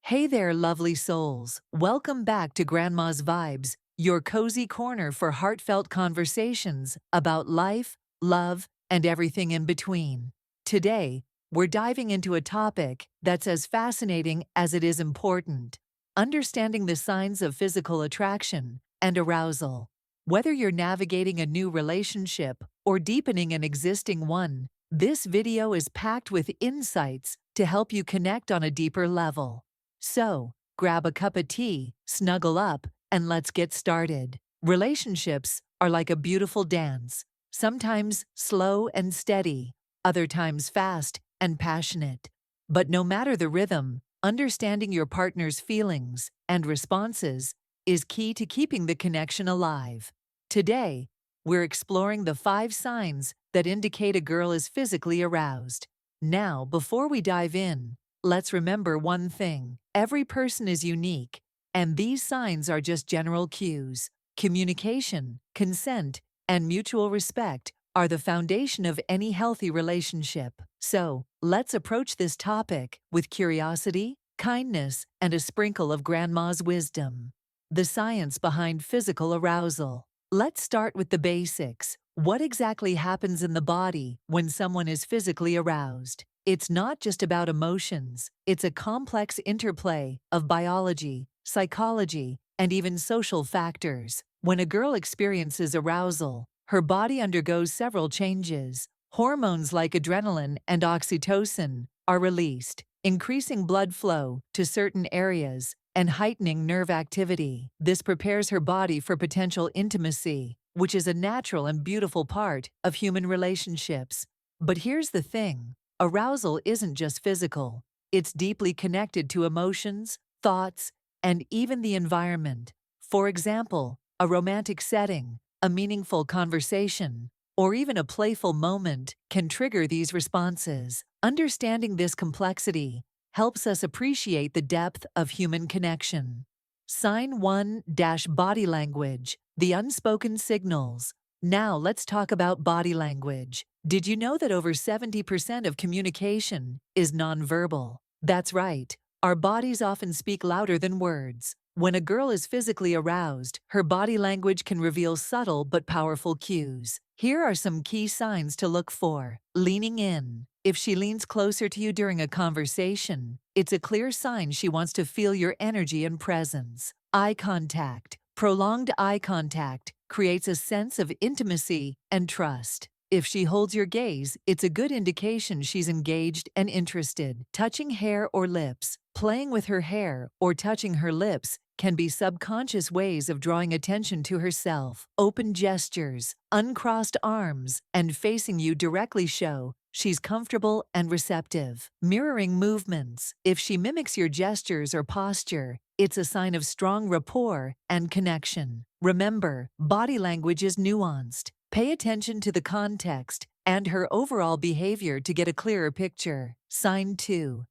Hey there, lovely souls. Welcome back to Grandma's Vibes, your cozy corner for heartfelt conversations about life, love, and everything in between. Today, we're diving into a topic that's as fascinating as it is important: understanding the signs of physical attraction and arousal. Whether you're navigating a new relationship or deepening an existing one, this video is packed with insights to help you connect on a deeper level. So, grab a cup of tea, snuggle up, and let's get started. Relationships are like a beautiful dance, sometimes slow and steady, other times fast and passionate. But no matter the rhythm, understanding your partner's feelings and responses is key to keeping the connection alive. Today, we're exploring the 5 signs that indicate a girl is physically aroused. Now, before we dive in, let's remember one thing: every person is unique, and these signs are just general cues. Communication, consent, and mutual respect are the foundation of any healthy relationship. So, let's approach this topic with curiosity, kindness, and a sprinkle of Grandma's wisdom. The science behind physical arousal. Let's start with the basics. What exactly happens in the body when someone is physically aroused? It's not just about emotions, it's a complex interplay of biology, psychology, and even social factors. When a girl experiences arousal, her body undergoes several changes. Hormones like adrenaline and oxytocin are released, increasing blood flow to certain areas and heightening nerve activity. This prepares her body for potential intimacy, which is a natural and beautiful part of human relationships. But here's the thing: arousal isn't just physical, it's deeply connected to emotions, thoughts, and even the environment. For example, a romantic setting, a meaningful conversation, or even a playful moment can trigger these responses. Understanding this complexity helps us appreciate the depth of human connection. Sign 1 Body language, the unspoken signals. Now let's talk about body language. Did you know that over 70% of communication is nonverbal? That's right. Our bodies often speak louder than words. When a girl is physically aroused, her body language can reveal subtle but powerful cues. Here are some key signs to look for. Leaning in. If she leans closer to you during a conversation, it's a clear sign she wants to feel your energy and presence. Eye contact. Prolonged eye contact creates a sense of intimacy and trust. If she holds your gaze, it's a good indication she's engaged and interested. Touching hair or lips. Playing with her hair or touching her lips can be subconscious ways of drawing attention to herself. Open gestures, uncrossed arms, and facing you directly show she's comfortable and receptive. Mirroring movements. If she mimics your gestures or posture, it's a sign of strong rapport and connection. Remember, body language is nuanced. Pay attention to the context and her overall behavior to get a clearer picture. Sign 2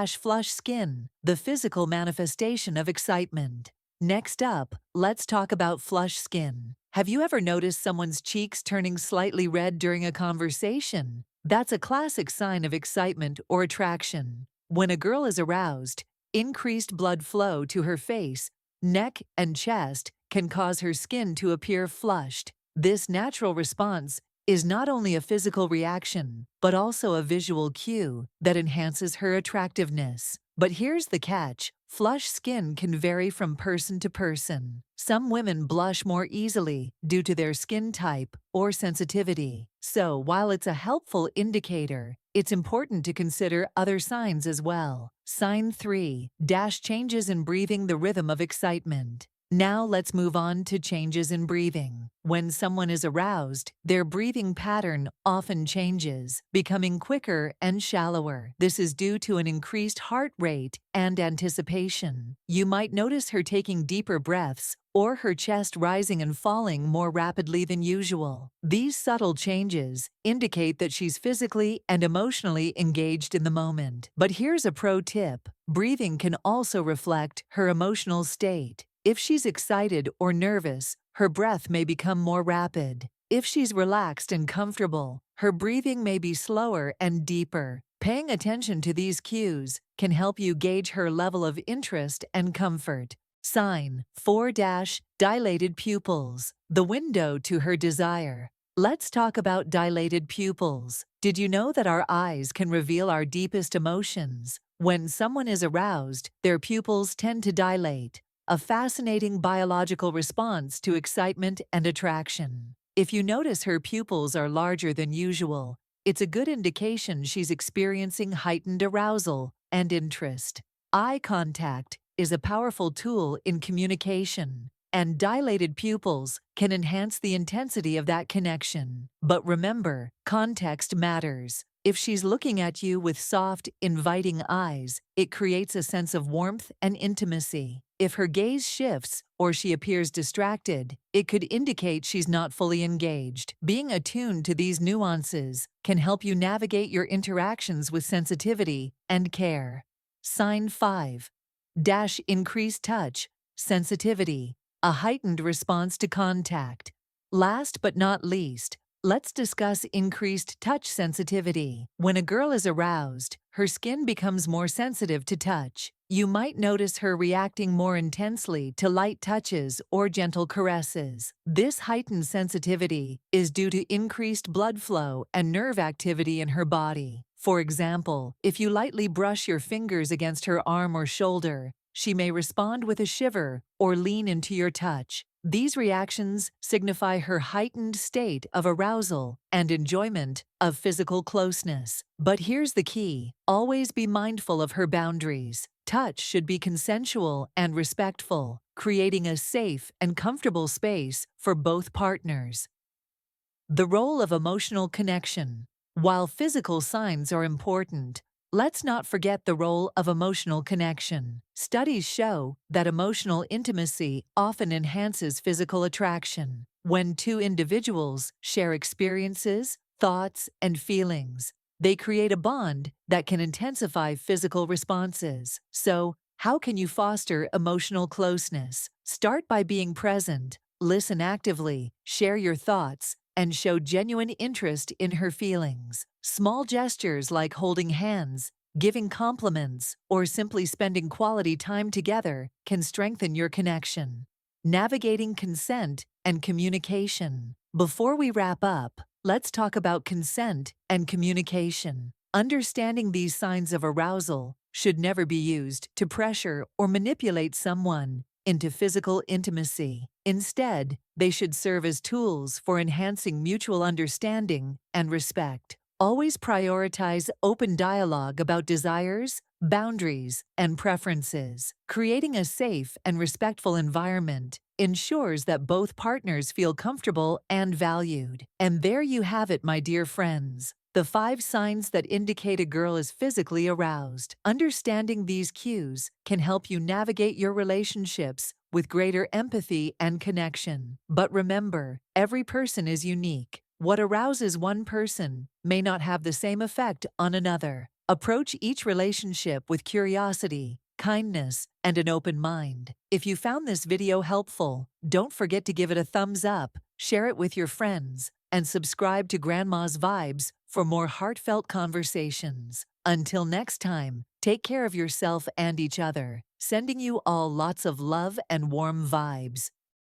Flush skin, the physical manifestation of excitement. Next up, let's talk about flush skin. Have you ever noticed someone's cheeks turning slightly red during a conversation? That's a classic sign of excitement or attraction. When a girl is aroused, increased blood flow to her face, neck, and chest can cause her skin to appear flushed. This natural response is not only a physical reaction, but also a visual cue that enhances her attractiveness. But here's the catch: flush skin can vary from person to person. Some women blush more easily due to their skin type or sensitivity. So, while it's a helpful indicator, it's important to consider other signs as well. Sign 3 Changes in breathing, the rhythm of excitement. Now let's move on to changes in breathing. When someone is aroused, their breathing pattern often changes, becoming quicker and shallower. This is due to an increased heart rate and anticipation. You might notice her taking deeper breaths or her chest rising and falling more rapidly than usual. These subtle changes indicate that she's physically and emotionally engaged in the moment. But here's a pro tip: breathing can also reflect her emotional state. If she's excited or nervous, her breath may become more rapid. If she's relaxed and comfortable, her breathing may be slower and deeper. Paying attention to these cues can help you gauge her level of interest and comfort. Sign 4 dilated pupils, the window to her desire. Let's talk about dilated pupils. Did you know that our eyes can reveal our deepest emotions? When someone is aroused, their pupils tend to dilate, a fascinating biological response to excitement and attraction. If you notice her pupils are larger than usual, it's a good indication she's experiencing heightened arousal and interest. Eye contact is a powerful tool in communication, and dilated pupils can enhance the intensity of that connection. But remember, context matters. If she's looking at you with soft, inviting eyes, it creates a sense of warmth and intimacy. If her gaze shifts or she appears distracted, it could indicate she's not fully engaged. Being attuned to these nuances can help you navigate your interactions with sensitivity and care. Sign 5. Increased touch, sensitivity, a heightened response to contact. Last but not least, let's discuss increased touch sensitivity. When a girl is aroused, her skin becomes more sensitive to touch. You might notice her reacting more intensely to light touches or gentle caresses. This heightened sensitivity is due to increased blood flow and nerve activity in her body. For example, if you lightly brush your fingers against her arm or shoulder, she may respond with a shiver or lean into your touch. These reactions signify her heightened state of arousal and enjoyment of physical closeness. But here's the key: always be mindful of her boundaries. Touch should be consensual and respectful, creating a safe and comfortable space for both partners. The role of emotional connection. While physical signs are important, let's not forget the role of emotional connection. Studies show that emotional intimacy often enhances physical attraction. When two individuals share experiences, thoughts, and feelings, they create a bond that can intensify physical responses. So, how can you foster emotional closeness? Start by being present, listen actively, share your thoughts, and show genuine interest in her feelings. Small gestures like holding hands, giving compliments, or simply spending quality time together can strengthen your connection. Navigating consent and communication. Before we wrap up, let's talk about consent and communication. Understanding these signs of arousal should never be used to pressure or manipulate someone into physical intimacy. Instead, they should serve as tools for enhancing mutual understanding and respect. Always prioritize open dialogue about desires, boundaries, and preferences. Creating a safe and respectful environment ensures that both partners feel comfortable and valued. And there you have it, my dear friends. The 5 signs that indicate a girl is physically aroused. Understanding these cues can help you navigate your relationships with greater empathy and connection. But remember, every person is unique. What arouses one person may not have the same effect on another. Approach each relationship with curiosity, kindness, and an open mind. If you found this video helpful, don't forget to give it a thumbs up, share it with your friends, and subscribe to Grandma's Vibes for more heartfelt conversations. Until next time, take care of yourself and each other, sending you all lots of love and warm vibes.